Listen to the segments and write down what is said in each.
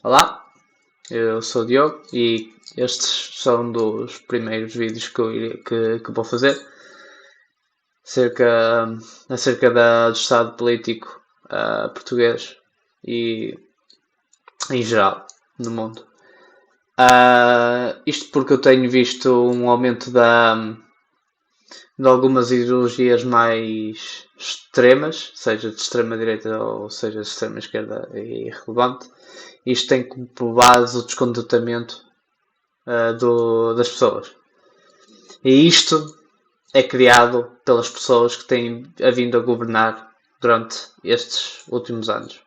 Olá, eu sou o Diogo e estes são dos primeiros vídeos que vou fazer acerca, do estado político português e em geral no mundo. Isto porque eu tenho visto um aumento de algumas ideologias mais extremas, seja de extrema direita ou seja de extrema esquerda, é irrelevante. Isto tem como base o descontentamento das pessoas. E isto é criado pelas pessoas que têm vindo a governar durante estes últimos anos.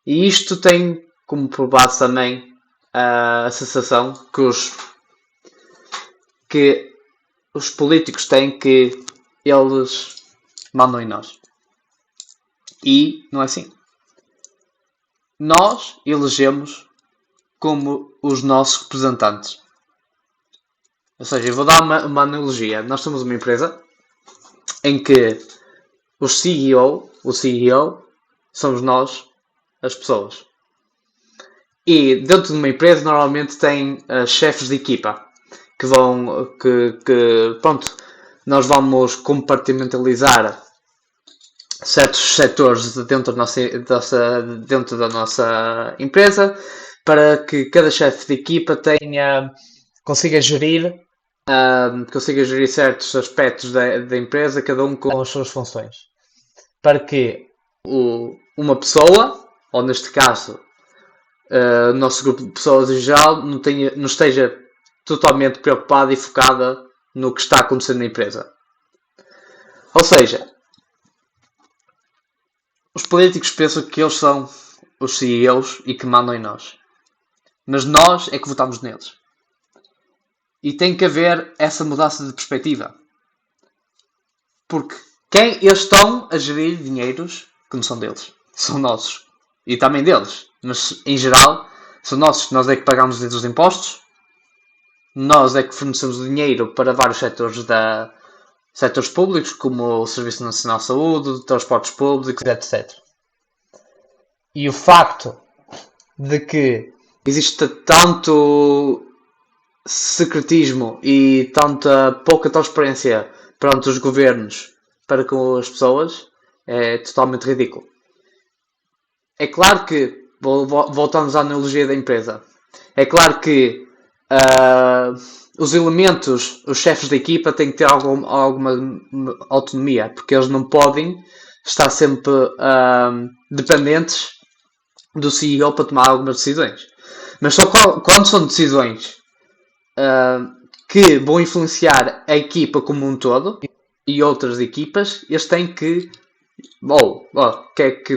E isto tem como por base também a sensação que os políticos têm que eles mandam em nós. E não é assim. Nós elegemos como os nossos representantes. Ou seja, eu vou dar uma analogia. Nós somos uma empresa em que o CEO somos nós, as pessoas. E dentro de uma empresa normalmente tem chefes de equipa pronto, nós vamos compartimentalizar certos setores dentro da nossa empresa para que cada chefe de equipa consiga gerir certos aspectos da empresa, cada um com as suas funções. Para que uma pessoa, ou neste caso o nosso grupo de pessoas em geral, não esteja totalmente preocupada e focada no que está acontecendo na empresa. Ou seja, os políticos pensam que eles são os CEOs e que mandam em nós. Mas nós é que votamos neles. E tem que haver essa mudança de perspectiva. Porque eles estão a gerir dinheiros que não são deles. São nossos. E também deles. Mas, em geral, são nossos. Nós é que pagamos os impostos. Nós é que fornecemos o dinheiro para vários setores públicos, como o Serviço Nacional de Saúde, transportes públicos, etc. E o facto de que existe tanto secretismo e tanta pouca transparência perante os governos para com as pessoas é totalmente ridículo. É claro que, voltamos à analogia da empresa, é claro que os elementos, os chefes da equipa têm que ter alguma autonomia, porque eles não podem estar sempre dependentes do CEO para tomar algumas decisões. Mas só quando são decisões que vão influenciar a equipa como um todo e outras equipas, eles têm que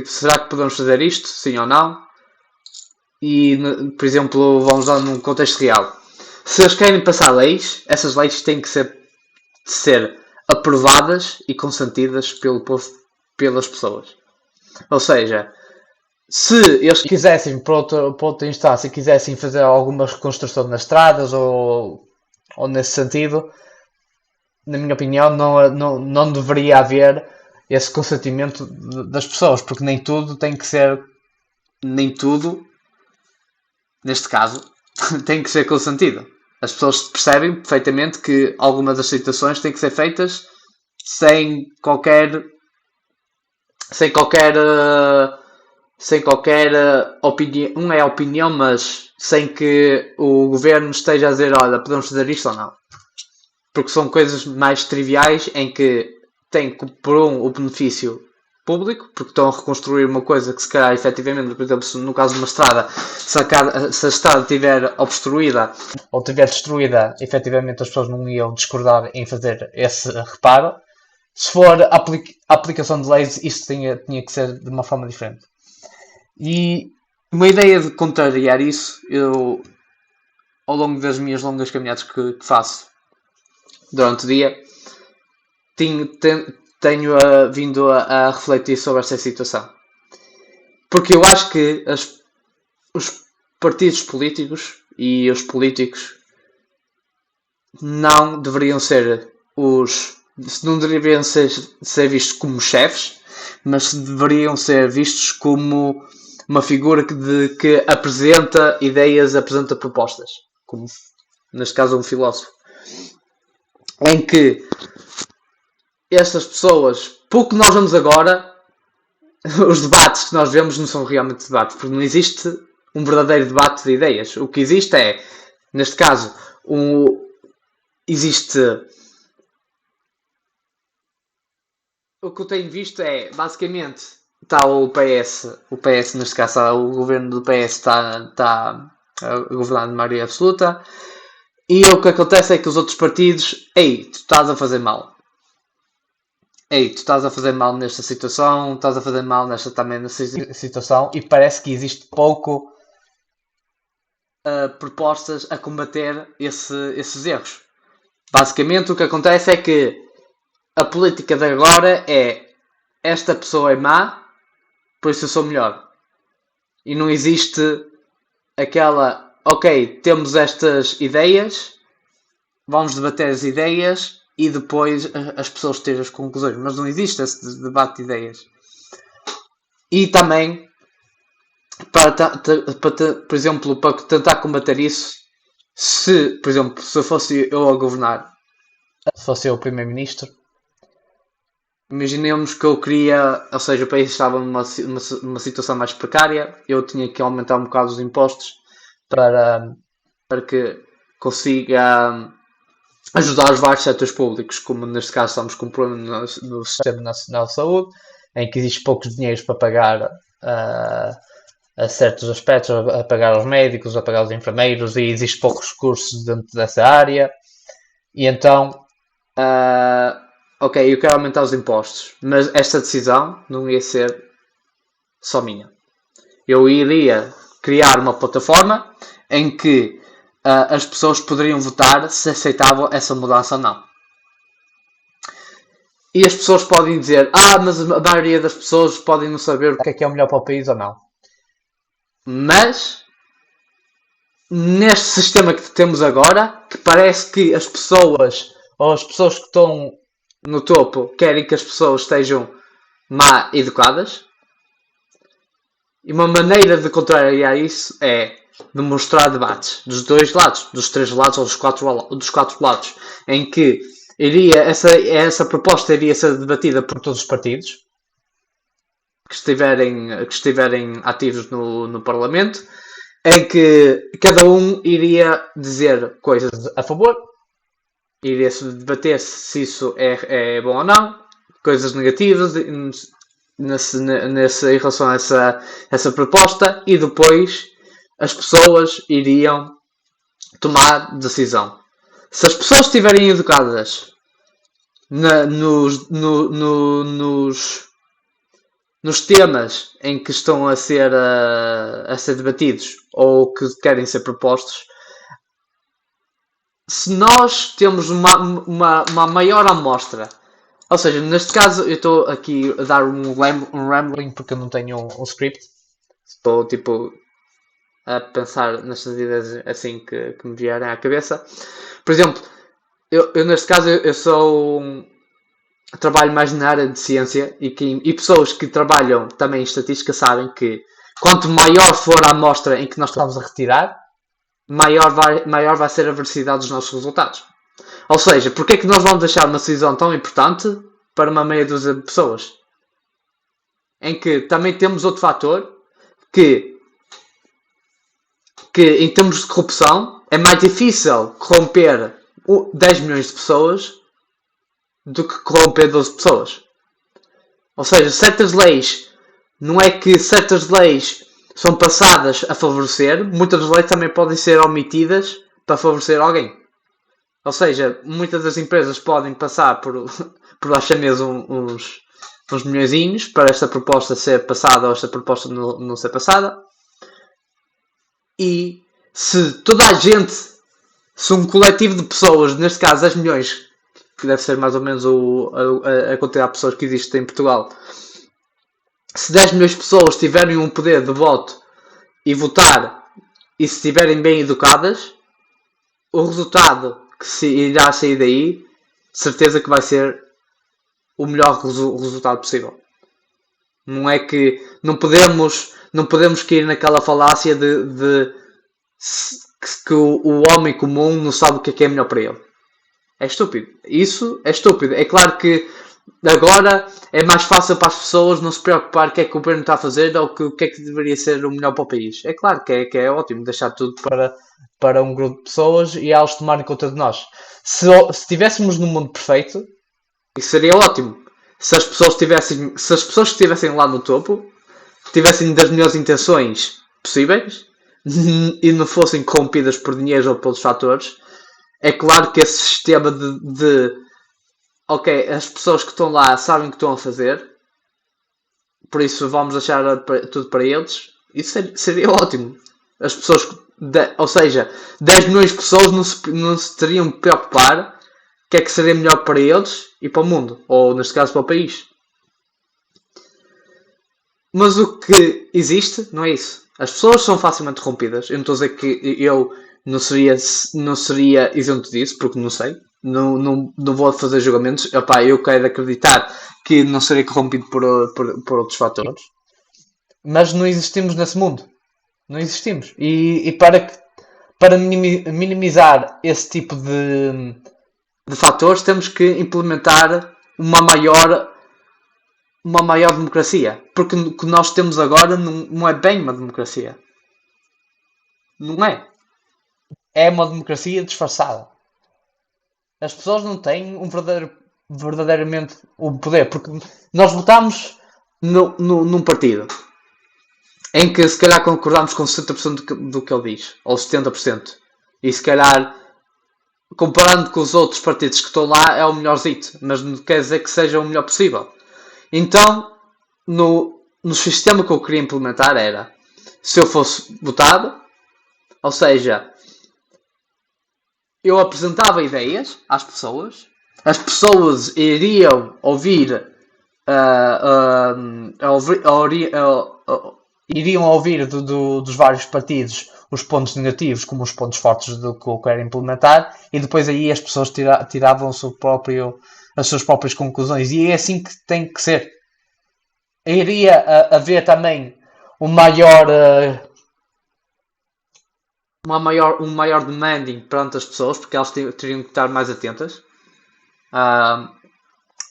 será que podemos fazer isto? Sim ou não? E, por exemplo, vamos dar num contexto real. Se eles querem passar leis, essas leis têm que ser aprovadas e consentidas pelo povo, pelas pessoas. Ou seja, se eles quisessem, por outra instância, quisessem fazer alguma reconstrução nas estradas ou nesse sentido, na minha opinião, não deveria haver esse consentimento das pessoas, porque nem tudo, neste caso, tem que ser consentido. As pessoas percebem perfeitamente que algumas das situações têm que ser feitas sem qualquer opinião, não é opinião, mas sem que o governo esteja a dizer, olha, podemos fazer isto ou não. Porque são coisas mais triviais em que tem por o benefício público, porque estão a reconstruir uma coisa que se calhar efetivamente, por exemplo, no caso de uma estrada, se a estrada estiver obstruída ou estiver destruída, efetivamente as pessoas não iam discordar em fazer esse reparo. Se for a aplicação de leis, isso tinha que ser de uma forma diferente. E uma ideia de contrariar isso, eu, ao longo das minhas longas caminhadas que faço durante o dia, tenho vindo a refletir sobre esta situação. Porque eu acho que os partidos políticos e os políticos não deveriam ser ser vistos como chefes, mas deveriam ser vistos como uma figura que apresenta ideias, apresenta propostas, como neste caso um filósofo, em que estas pessoas, pouco que nós vemos agora, os debates que nós vemos não são realmente debates, porque não existe um verdadeiro debate de ideias. O que existe é, neste caso, existe. O que eu tenho visto é, basicamente, está o PS neste caso, o governo do PS está a governar de maioria absoluta, e o que acontece é que os outros partidos, ei, tu estás a fazer mal. Ei, tu estás a fazer mal nesta situação, estás a fazer mal nesta situação, e parece que existe pouco propostas a combater esses erros. Basicamente o que acontece é que a política de agora é esta pessoa é má, por isso eu sou melhor. E não existe aquela, ok, temos estas ideias, vamos debater as ideias e depois as pessoas terem as conclusões. Mas não existe esse debate de ideias. E também, por exemplo, para tentar combater isso, se, por exemplo, se fosse eu a governar, se fosse eu o primeiro-ministro, imaginemos que eu queria, ou seja, o país estava numa situação mais precária, eu tinha que aumentar um bocado os impostos para que consiga ajudar os vários setores públicos, como neste caso estamos com um problema no Sistema Nacional de Saúde, em que existe poucos dinheiros para pagar a certos aspectos, a pagar aos médicos, a pagar aos enfermeiros, e existe poucos recursos dentro dessa área. E então, ok, eu quero aumentar os impostos, mas esta decisão não ia ser só minha. Eu iria criar uma plataforma em que as pessoas poderiam votar se aceitavam essa mudança ou não. E as pessoas podem dizer, mas a maioria das pessoas podem não saber o que é o melhor para o país ou não. Mas, neste sistema que temos agora, que parece que as pessoas, ou as pessoas que estão no topo, querem que as pessoas estejam mal educadas. E uma maneira de contrariar isso é demonstrar debates dos dois lados, dos três lados ou dos quatro lados, em que essa proposta iria ser debatida por todos os partidos que estiverem ativos no Parlamento, em que cada um iria dizer coisas a favor, iria-se debater se isso é bom ou não, coisas negativas em relação a essa proposta, e depois as pessoas iriam tomar decisão. Se as pessoas estiverem educadas nos temas em que estão a ser debatidos ou que querem ser propostos, se nós temos uma maior amostra, ou seja, neste caso eu estou aqui a dar um rambling porque eu não tenho um script, estou tipo a pensar nestas ideias assim que me vierem à cabeça. Por exemplo, eu neste caso eu trabalho mais na área de ciência, e pessoas que trabalham também em estatística sabem que quanto maior for a amostra em que nós estamos a retirar, maior vai ser a veracidade dos nossos resultados. Ou seja, porque é que nós vamos deixar uma decisão tão importante para uma meia dúzia de pessoas? Em que também temos outro fator, que em termos de corrupção é mais difícil corromper 10 milhões de pessoas do que corromper 12 pessoas. Ou seja, certas leis, não é que certas leis são passadas a favorecer, muitas das leis também podem ser omitidas para favorecer alguém. Ou seja, muitas das empresas podem passar por baixar mesmo uns milhõezinhos para esta proposta ser passada ou esta proposta não ser passada. E se toda a gente, se um coletivo de pessoas, neste caso 10 milhões, que deve ser mais ou menos a quantidade de pessoas que existem em Portugal, se 10 milhões de pessoas tiverem um poder de voto e votar, e se estiverem bem educadas, o resultado que se irá sair daí, certeza que vai ser o melhor resultado possível. Não é que não podemos não podemos cair naquela falácia que o homem comum não sabe o que é melhor para ele. É estúpido. Isso é estúpido. É claro que agora é mais fácil para as pessoas não se preocupar o que é que o governo está a fazer ou o que é que deveria ser o melhor para o país. É claro que é ótimo deixar tudo para um grupo de pessoas e elas tomarem conta de nós. Se estivéssemos num mundo perfeito, isso seria ótimo. Se as pessoas que estivessem lá no topo tivessem das melhores intenções possíveis e não fossem corrompidas por dinheiro ou pelos fatores, é claro que esse sistema ok, as pessoas que estão lá sabem o que estão a fazer, por isso vamos deixar tudo para eles. Isso seria ótimo. As pessoas, ou seja, 10 milhões de pessoas não se teriam de preocupar o que é que seria melhor para eles e para o mundo, ou neste caso para o país. Mas o que existe não é isso. As pessoas são facilmente corrompidas. Eu não estou a dizer que eu não seria isento disso, porque não sei. Não vou fazer julgamentos. Epá, eu quero acreditar que não serei corrompido por outros fatores. Mas não existimos nesse mundo. Não existimos. E para minimizar esse tipo de fatores, temos que implementar uma maior democracia. Porque o que nós temos agora não é bem uma democracia. Não é. É uma democracia disfarçada. As pessoas não têm verdadeiramente o poder. Porque nós votamos num partido em que se calhar concordamos com 60% do que ele diz. Ou 70%. E se calhar, comparando com os outros partidos que estão lá, é o melhorzito. Mas não quer dizer que seja o melhor possível. Então, no sistema que eu queria implementar era, se eu fosse votado, ou seja, eu apresentava ideias às pessoas, as pessoas iriam iriam ouvir dos vários partidos os pontos negativos como os pontos fortes do que eu quero implementar e depois aí as pessoas tiravam as suas próprias conclusões e é assim que tem que ser. Iria haver também um maior demanding perante as pessoas, porque elas teriam que estar mais atentas.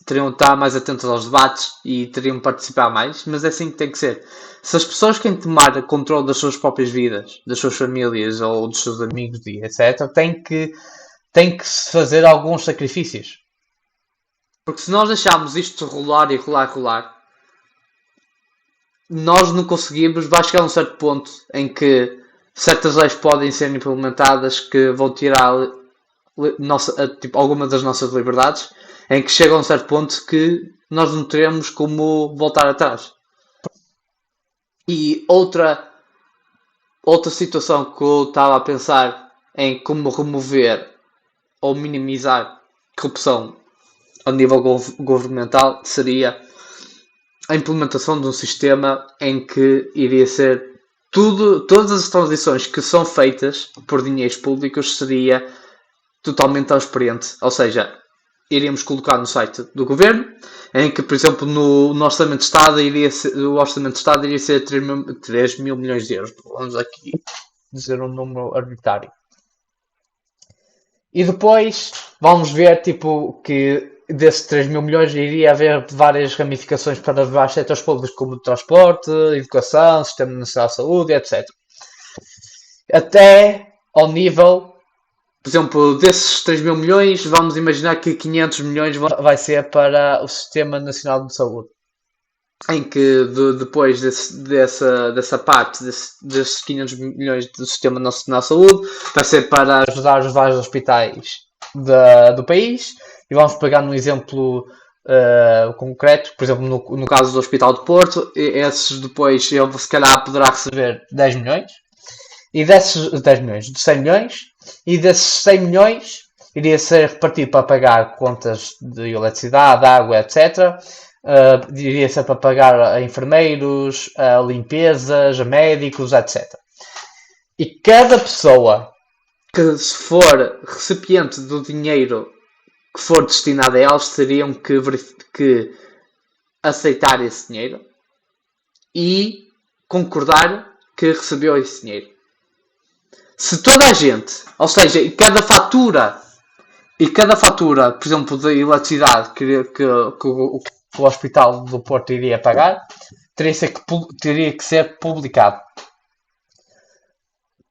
Teriam que estar mais atentas aos debates e teriam que participar mais, mas é assim que tem que ser. Se as pessoas querem tomar controle das suas próprias vidas, das suas famílias ou dos seus amigos e etc., tem que se fazer alguns sacrifícios. Porque se nós deixarmos isto rolar e rolar, nós não conseguimos, vai chegar a um certo ponto em que certas leis podem ser implementadas que vão tirar algumas das nossas liberdades, em que chega a um certo ponto que nós não teremos como voltar atrás. E outra situação que eu estava a pensar em como remover ou minimizar corrupção a nível governamental seria a implementação de um sistema em que iria ser todas as transições que são feitas por dinheiros públicos seria totalmente transparente. Ou seja, iríamos colocar no site do governo, em que, por exemplo, no Orçamento de Estado o Orçamento de Estado iria ser 3 mil milhões de euros. Vamos aqui dizer um número arbitrário. E depois vamos ver que desses 3 mil milhões iria haver várias ramificações para vários setores públicos, como o transporte, educação, Sistema Nacional de Saúde, etc. Até ao nível, por exemplo, desses 3 mil milhões, vamos imaginar que 500 milhões vai ser para o Sistema Nacional de Saúde. Em que depois dessa parte, desses 500 milhões do Sistema Nacional de Saúde, vai ser para ajudar os vários hospitais do país. E vamos pegar num exemplo concreto, por exemplo, no caso do Hospital de Porto, esses depois ele se calhar poderá receber 10 milhões. E desses 10 milhões, de 100 milhões, e desses 100 milhões iria ser repartido para pagar contas de eletricidade, água, etc. Iria ser para pagar a enfermeiros, a limpezas, a médicos, etc. E cada pessoa que se for recipiente do dinheiro que for destinado a eles teriam que aceitar esse dinheiro e concordar que recebeu esse dinheiro. Se toda a gente, ou seja, e cada fatura, por exemplo, de eletricidade que o Hospital do Porto iria pagar, teria que ser publicado.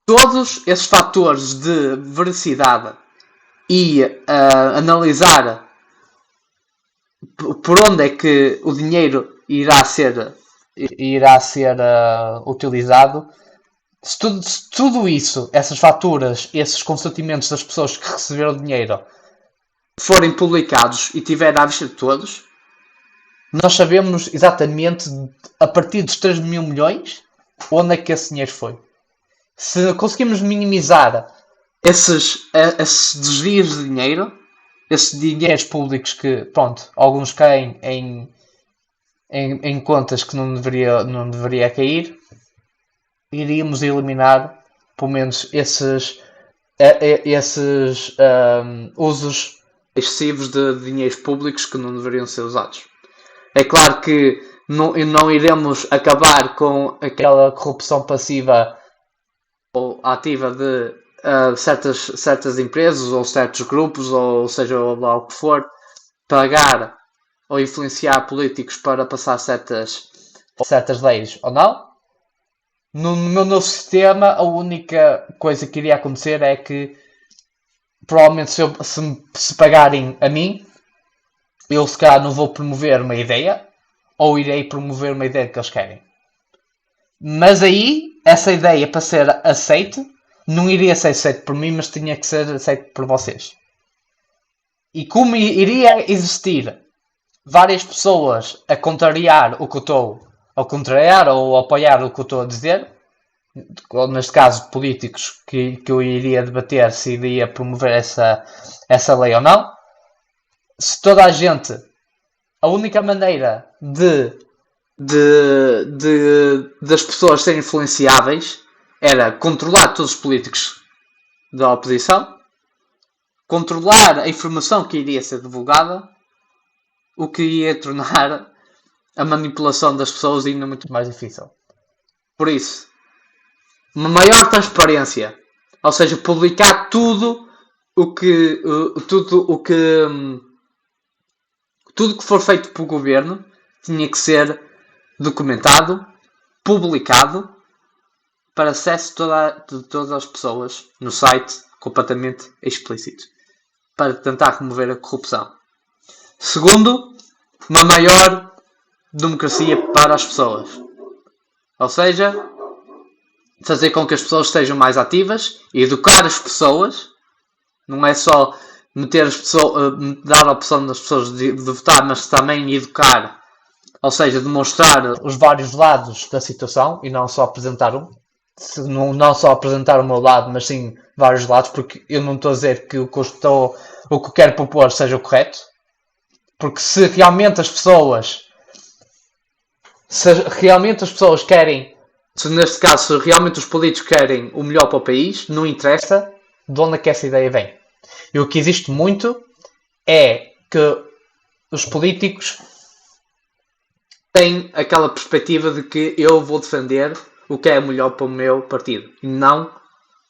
Todos esses fatores de veracidade e analisar por onde é que o dinheiro irá ser utilizado. Se tudo isso, essas faturas, esses consentimentos das pessoas que receberam dinheiro forem publicados e tiver à vista de todos, nós sabemos exatamente, a partir dos 3 mil milhões, onde é que esse dinheiro foi. Se conseguimos minimizar esses desvios de dinheiro, esses dinheiros públicos que, pronto, alguns caem em contas que não deveria cair, iríamos eliminar, pelo menos, esses usos excessivos de dinheiros públicos que não deveriam ser usados. É claro que não iremos acabar com aquela corrupção passiva ou ativa de certas empresas ou certos grupos, ou seja lá o que for, pagar ou influenciar políticos para passar certas leis ou não. No meu novo sistema, a única coisa que iria acontecer é que provavelmente se pagarem a mim, eu se calhar não vou promover uma ideia, ou irei promover uma ideia que eles querem. Mas aí, essa ideia, para ser aceite, não iria ser aceite por mim, mas tinha que ser aceite por vocês. E como iria existir várias pessoas a contrariar o que eu estou a contrariar ou a apoiar o que eu estou a dizer, neste caso políticos que eu iria debater se iria promover essa lei ou não, se toda a gente, a única maneira das pessoas serem influenciáveis era controlar todos os políticos da oposição, controlar a informação que iria ser divulgada, o que ia tornar a manipulação das pessoas ainda muito mais difícil. Por isso, uma maior transparência, ou seja, publicar tudo que for feito pelo governo tinha que ser documentado, publicado, para acesso de todas as pessoas no site, completamente explícito, para tentar remover a corrupção. Segundo, uma maior democracia para as pessoas, ou seja, fazer com que as pessoas estejam mais ativas e educar as pessoas. Não é só dar a opção das pessoas de votar, mas também educar, ou seja, demonstrar os vários lados da situação e não só apresentar um. Não só apresentar o meu lado, mas sim vários lados, porque eu não estou a dizer que o que eu quero propor seja o correto, porque se realmente as pessoas querem, se neste caso se realmente os políticos querem o melhor para o país, não interessa de onde é que essa ideia vem. E o que existe muito é que os políticos têm aquela perspectiva de que eu vou defender o que é melhor para o meu partido e não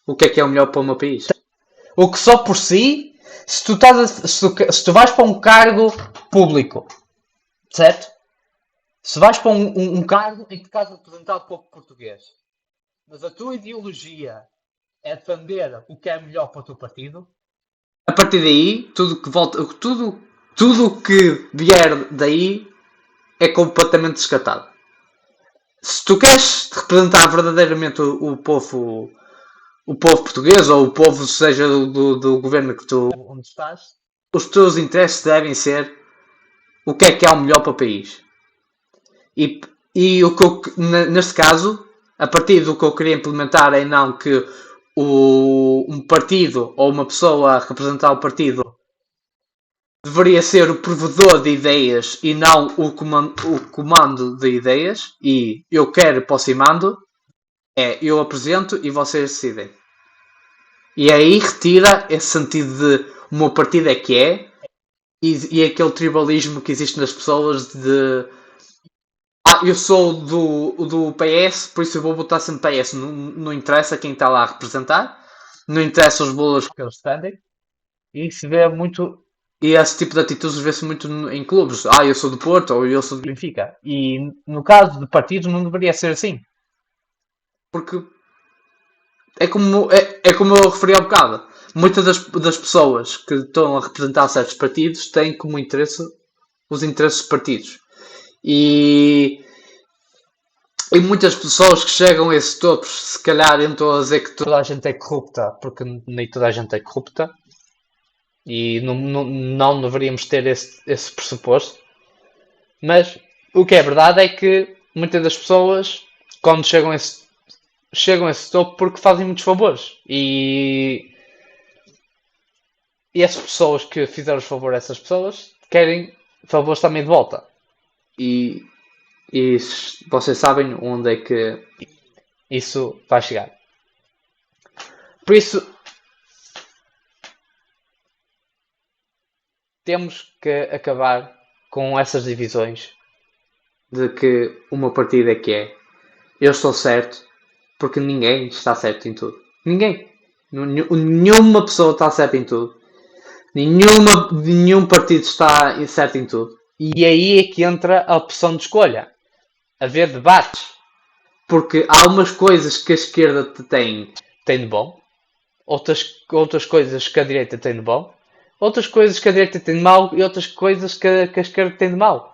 o que é o melhor para o meu país. O que só por si, se tu vais para um cargo público, certo? Se vais para um cargo em que estás a representar o povo português, mas a tua ideologia é defender o que é melhor para o teu partido, a partir daí, tudo que vier daí é completamente descartado. Se tu queres representar verdadeiramente o povo português, ou o povo, seja do governo onde estás, os teus interesses devem ser o que é o melhor para o país. E neste caso, a partir do que eu queria implementar é não que um partido ou uma pessoa a representar o partido deveria ser o provedor de ideias e não o comando de ideias, e eu quero, posso e mando, eu apresento e vocês decidem. E aí retira esse sentido de o meu partido é que é, e aquele tribalismo que existe nas pessoas de eu sou do PS, por isso eu vou votar sempre PS. Não, não interessa quem está lá a representar, não interessa os valores que eles defendem. E se vê muito. E esse tipo de atitudes vê-se muito em clubes. Eu sou do Porto ou eu sou do Benfica. E no caso de partidos não deveria ser assim. Porque é como eu referi há bocado. Muitas das pessoas que estão a representar certos partidos têm como interesse os interesses de partidos. E, e muitas pessoas que chegam a esses topos, se calhar entram a dizer que toda a gente é corrupta, porque nem toda a gente é corrupta. E não deveríamos ter esse pressuposto. Mas o que é verdade é que muitas das pessoas, quando chegam a esse topo, porque fazem muitos favores. E as pessoas que fizeram os favores a essas pessoas querem favores também de volta. E, e vocês sabem onde é que isso vai chegar. Por isso, temos que acabar com essas divisões de que o meu partido é que é. Eu estou certo, porque ninguém está certo em tudo. Ninguém. Nenhuma pessoa está certa em tudo. Nenhum partido está certo em tudo. E aí é que entra a opção de escolha. Haver debates. Porque há umas coisas que a esquerda tem de bom, outras coisas que a direita tem de bom, outras coisas que a direita tem de mau e outras coisas que a esquerda tem de mau.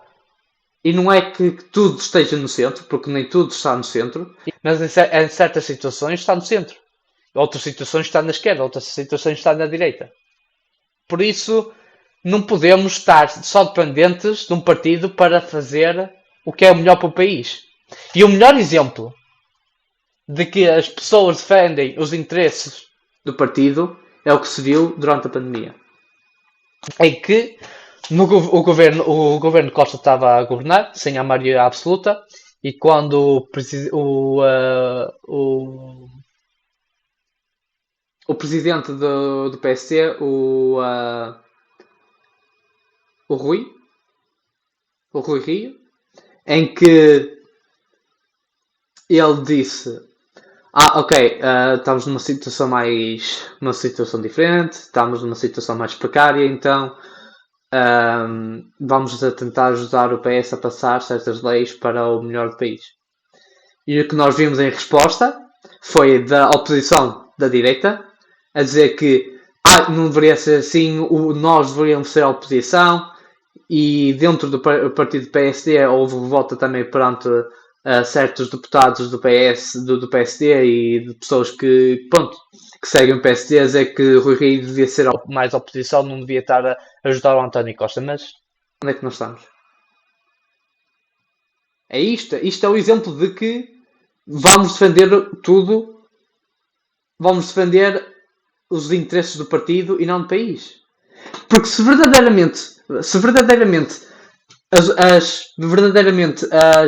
E não é que tudo esteja no centro, porque nem tudo está no centro, mas em certas situações está no centro. Outras situações está na esquerda, outras situações está na direita. Por isso, não podemos estar só dependentes de um partido para fazer o que é o melhor para o país. E o melhor exemplo de que as pessoas defendem os interesses do partido é o que se viu durante a pandemia. Em que o governo Costa estava a governar, sem a maioria absoluta, e quando o presidente do PSD, o Rui Rio, em que ele disse: ok, estamos numa situação diferente, estamos numa situação mais precária, então vamos tentar ajudar o PS a passar certas leis para o melhor do país. E o que nós vimos em resposta foi da oposição da direita a dizer que não deveria ser assim, nós deveríamos ser a oposição, e dentro do partido PSD houve volta também perante certos deputados do do PSD e de pessoas que seguem o PSD a dizer que Rui Rio devia ser mais oposição, não devia estar a ajudar o António Costa. Mas onde é que nós estamos? É isto. Isto é o exemplo de que vamos defender tudo, vamos defender os interesses do partido e não do país. Porque se verdadeiramente as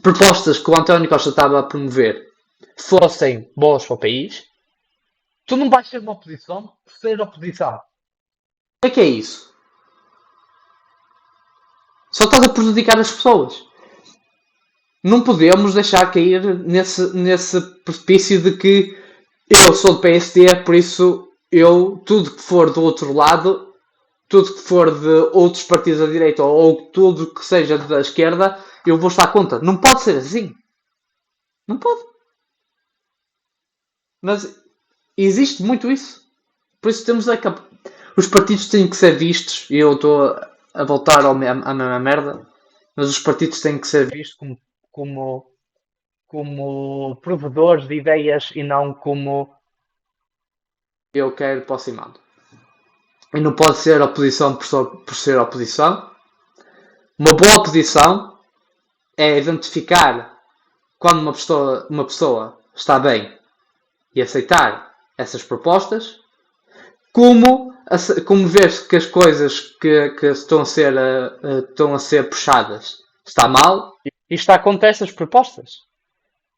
propostas que o António Costa estava a promover fossem boas para o país, tu não vais ser uma oposição por ser oposição. O que é isso? Só estás a prejudicar as pessoas. Não podemos deixar cair nesse precipício de que eu sou do PSD, por isso tudo que for do outro lado, tudo que for de outros partidos da direita ou tudo que seja da esquerda, eu vou estar contra. Não pode ser assim. Não pode. Mas existe muito isso. Por isso temos os partidos têm que ser vistos, e eu estou a voltar à mesma merda, mas os partidos têm que ser vistos como, como provedores de ideias e não como eu quero para o cimado. E não pode ser oposição por ser oposição. Uma boa oposição é identificar quando uma pessoa está bem e aceitar essas propostas, como ver que as coisas que estão a ser puxadas está mal e está contra essas propostas.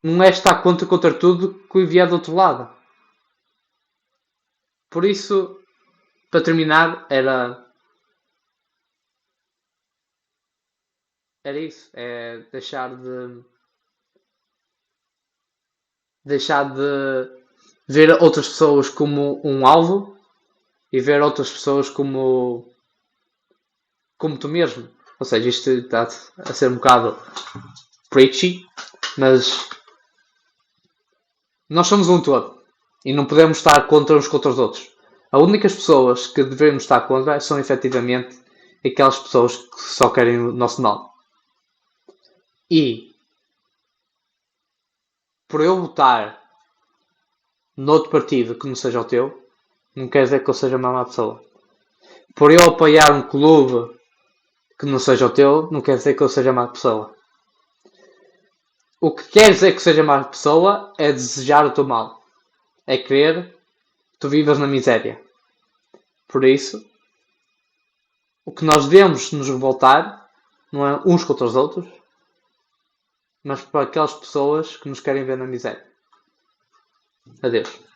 Não é estar contra tudo que vier do outro lado. Por isso, para terminar, era era isso. É deixar de ver outras pessoas como um alvo e ver outras pessoas como tu mesmo. Ou seja, isto está a ser um bocado preachy, mas nós somos um todo e não podemos estar contra os outros. As únicas pessoas que devemos estar contra são efetivamente aquelas pessoas que só querem o nosso mal. E por eu votar noutro partido que não seja o teu, não quer dizer que eu seja uma má pessoa. Por eu apoiar um clube que não seja o teu, não quer dizer que eu seja má pessoa. O que quer dizer que seja má pessoa é desejar o teu mal. É querer que tu vivas na miséria. Por isso, o que nós devemos nos revoltar não é uns contra os outros, mas para aquelas pessoas que nos querem ver na miséria. Adeus.